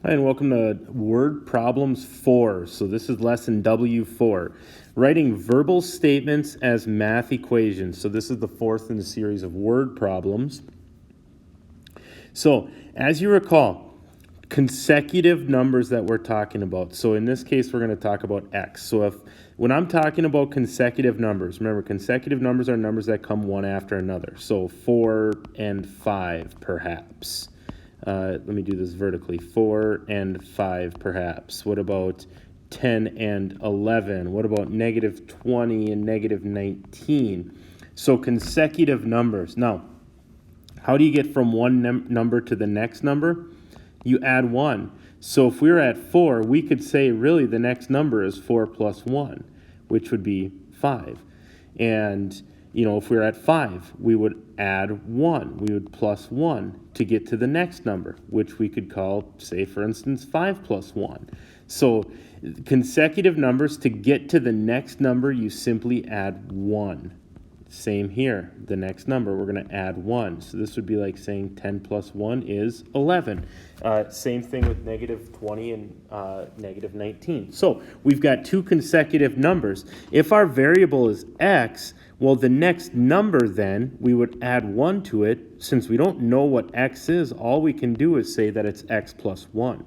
Hi, and welcome to Word Problems 4. So this is lesson W4, writing verbal statements as math equations. So this is the fourth in the series of word problems. So as you recall, consecutive numbers that we're talking about. So in this case, we're going to talk about x. So when I'm talking about consecutive numbers, remember consecutive numbers are numbers that come one after another. So 4 and 5 perhaps. Let me do this vertically. 4 and 5 perhaps. What about 10 and 11? What about negative 20 and negative 19? So consecutive numbers. Now, how do you get from one number to the next number? You add 1. So if we were at 4, we could say really the next number is 4 plus 1, which would be 5. And if we were at 5, we would add 1. We would plus 1 to get to the next number, which we could call, say, for instance, 5 plus 1. So consecutive numbers, to get to the next number, you simply add 1. Same here. The next number, we're going to add 1. So this would be like saying 10 plus 1 is 11. Same thing with negative 20 and negative 19. So we've got two consecutive numbers. If our variable is x, well, the next number then, we would add 1 to it. Since we don't know what x is, all we can do is say that it's x plus 1.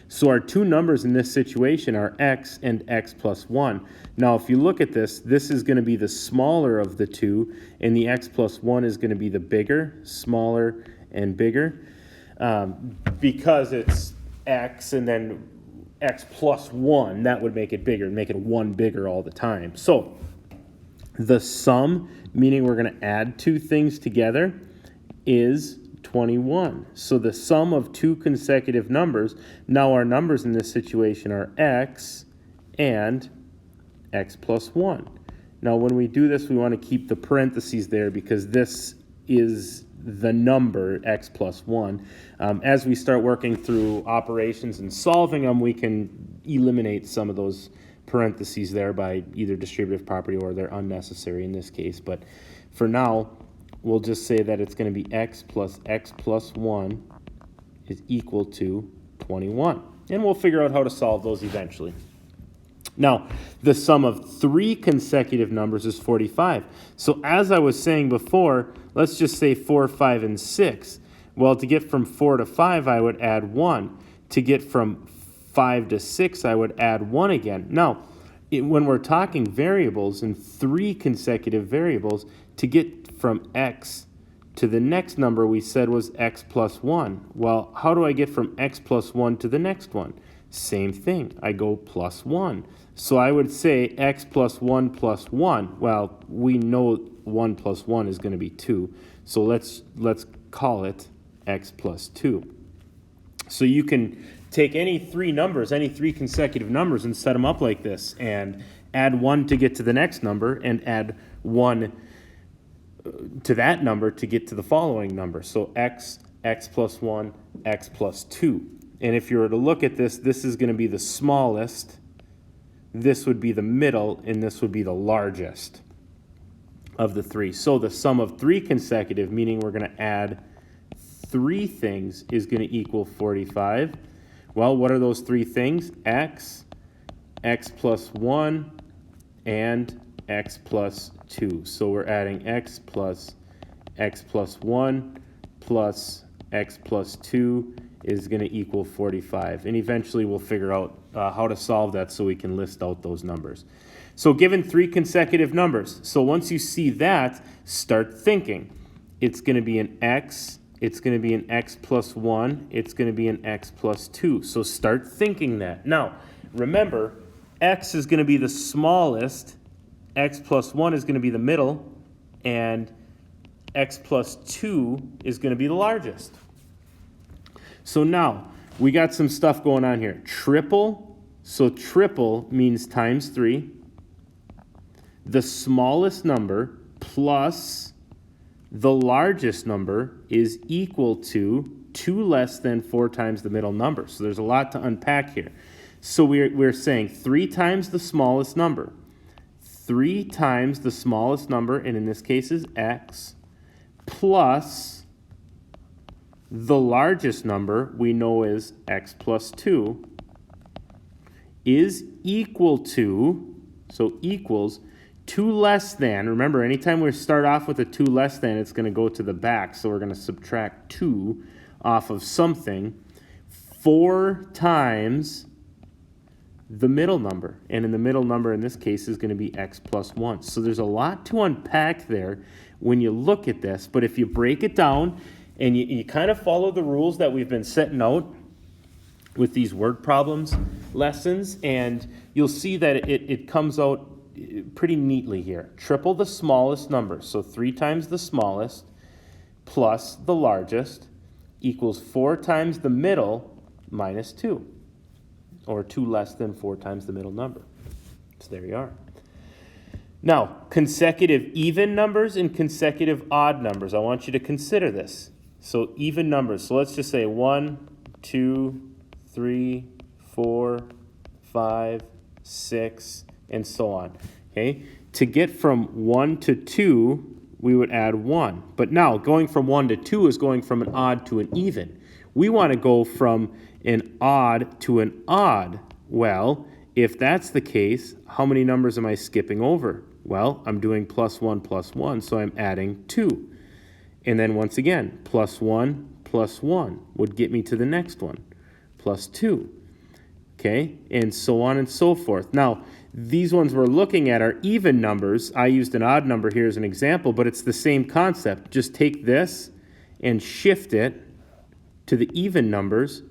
So our two numbers in this situation are x and x plus 1. Now, if you look at this, this is going to be the smaller of the two, and the x plus 1 is going to be the bigger, smaller, and bigger, because it's x and then x plus 1. That would make it bigger, make it 1 bigger all the time. So the sum, meaning we're going to add two things together, is 21. So the sum of two consecutive numbers, now our numbers in this situation are x and x plus 1. Now when we do this, we want to keep the parentheses there because this is the number x plus 1. As we start working through operations and solving them, we can eliminate some of those parentheses there by either distributive property or they're unnecessary in this case. But for now, we'll just say that it's going to be x plus 1 is equal to 21. And we'll figure out how to solve those eventually. Now, the sum of three consecutive numbers is 45. So as I was saying before, let's just say 4, 5, and 6. Well, to get from 4 to 5, I would add 1. To get from 5 to 6, I would add 1 again. Now, when we're talking variables and three consecutive variables, to get from x to the next number we said was x plus 1. Well, how do I get from x plus 1 to the next one? Same thing. I go plus 1. So I would say x plus 1 plus 1. Well, we know 1 plus 1 is going to be 2. So let's call it x plus 2. So you can take any three numbers, any three consecutive numbers, and set them up like this and add 1 to get to the next number and add 1 to that number to get to the following number. So x plus 1, x plus 2. And if you were to look at this, this is going to be the smallest, this would be the middle, and this would be the largest of the three. So the sum of three consecutive, meaning we're going to add three things, is going to equal 45. Well, what are those three things? X plus 1, and x plus 2. So we're adding x plus 1 plus x plus 2 is going to equal 45. And eventually we'll figure out how to solve that so we can list out those numbers. So given three consecutive numbers, so once you see that, start thinking. It's going to be an x, it's going to be an x plus 1, it's going to be an x plus 2. So start thinking that. Now, remember, x is going to be the smallest, x plus 1 is going to be the middle, and x plus 2 is going to be the largest. So now, we got some stuff going on here. Triple, so triple means times 3. The smallest number plus the largest number is equal to 2 less than 4 times the middle number. So there's a lot to unpack here. So we're saying 3 times the smallest number. 3 times the smallest number, and in this case is x, plus The largest number we know is x plus 2 is equal to, so equals, 2 less than, remember anytime we start off with a 2 less than, it's going to go to the back, so we're going to subtract 2 off of something, 4 times the middle number. And in the middle number in this case is going to be x plus 1. So there's a lot to unpack there when you look at this, but if you break it down and you kind of follow the rules that we've been setting out with these word problems lessons, and you'll see that it comes out pretty neatly here. Triple the smallest number, so 3 times the smallest plus the largest equals 4 times the middle minus 2, or 2 less than 4 times the middle number. So there you are. Now, consecutive even numbers and consecutive odd numbers. I want you to consider this. So even numbers. So let's just say 1, 2, 3, 4, 5, 6, and so on. Okay? To get from 1 to 2, we would add 1. But now, going from 1 to 2 is going from an odd to an even. We want to go from an odd to an odd. Well, if that's the case, how many numbers am I skipping over? Well, I'm doing plus 1, so I'm adding 2. And then once again, plus 1 would get me to the next one, plus 2. Okay, and so on and so forth. Now, these ones we're looking at are even numbers. I used an odd number here as an example, but it's the same concept. Just take this and shift it to the even numbers,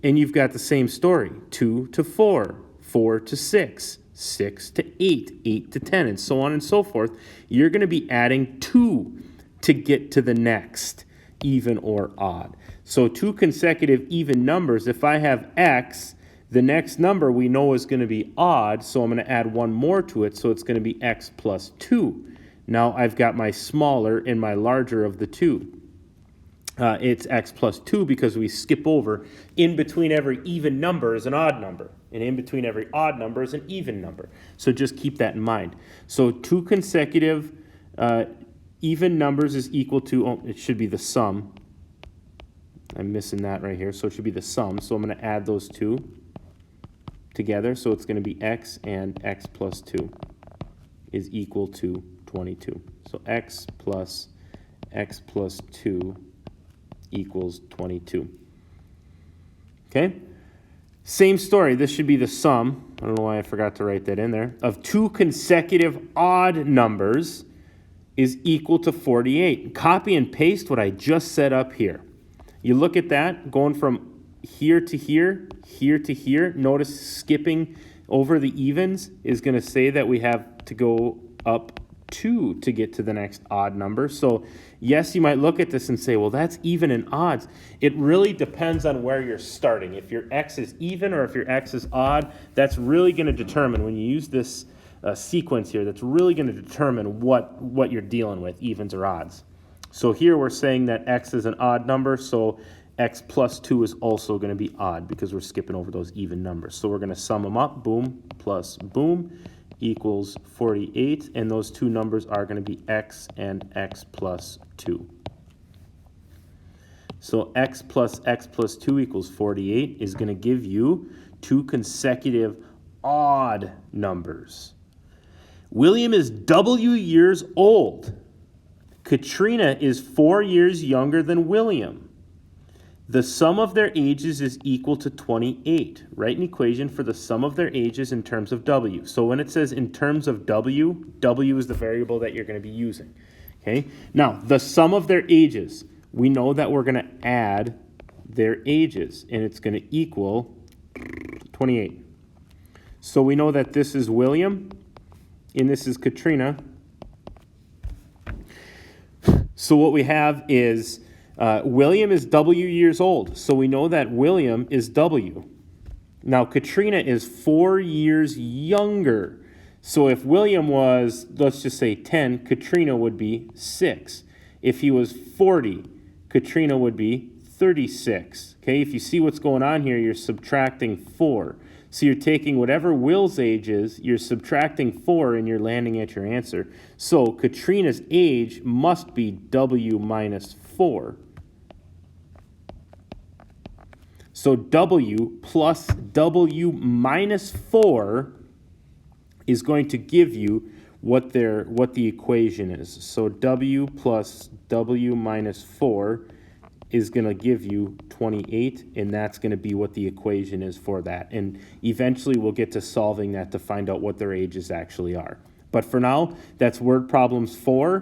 and you've got the same story. 2 to 4, 4 to 6, 6 to 8, 8 to 10, and so on and so forth. You're going to be adding 2 to get to the next even or odd. So 2 consecutive even numbers, if I have x, the next number we know is going to be odd, so I'm going to add 1 more to it, so it's going to be x plus 2. Now I've got my smaller and my larger of the two. It's x plus 2 because we skip over in between every even number is an odd number, and in between every odd number is an even number. So just keep that in mind. So 2 consecutive even numbers is equal to, oh, it should be the sum. I'm missing that right here, so it should be the sum. So I'm going to add those two together, so it's going to be x and x plus 2 is equal to 22. So x plus 2 equals 22. Okay? Same story. This should be the sum. I don't know why I forgot to write that in there. Of 2 consecutive odd numbers is equal to 48. Copy and paste what I just set up here. You look at that, going from here to here, here to here. Notice skipping over the evens is going to say that we have to go up 2 to get to the next odd number. So yes, you might look at this and say, well, that's even and odds. It really depends on where you're starting. If your x is even or if your x is odd, that's really going to determine, when you use this sequence here, that's really going to determine what you're dealing with, evens or odds. So here we're saying that x is an odd number, so x plus 2 is also going to be odd because we're skipping over those even numbers. So we're going to sum them up, boom plus boom, equals 48, and those two numbers are going to be x and x plus 2. So x plus 2 equals 48 is going to give you 2 consecutive odd numbers. William is W years old. Katrina is 4 years younger than William. The sum of their ages is equal to 28. Write an equation for the sum of their ages in terms of W. So when it says in terms of W, W is the variable that you're going to be using. Okay. Now, the sum of their ages, we know that we're going to add their ages, and it's going to equal 28. So we know that this is William, and this is Katrina. So what we have is William is W years old, so we know that William is W. Now, Katrina is 4 years younger. So if William was, let's just say 10, Katrina would be 6. If he was 40, Katrina would be 36. Okay, if you see what's going on here, you're subtracting 4. So you're taking whatever Will's age is, you're subtracting 4, and you're landing at your answer. So Katrina's age must be W minus 4. So W plus W minus 4 is going to give you what the equation is. So W plus W minus 4 is going to give you 28, and that's going to be what the equation is for that. And eventually we'll get to solving that to find out what their ages actually are. But for now, that's word problems 4.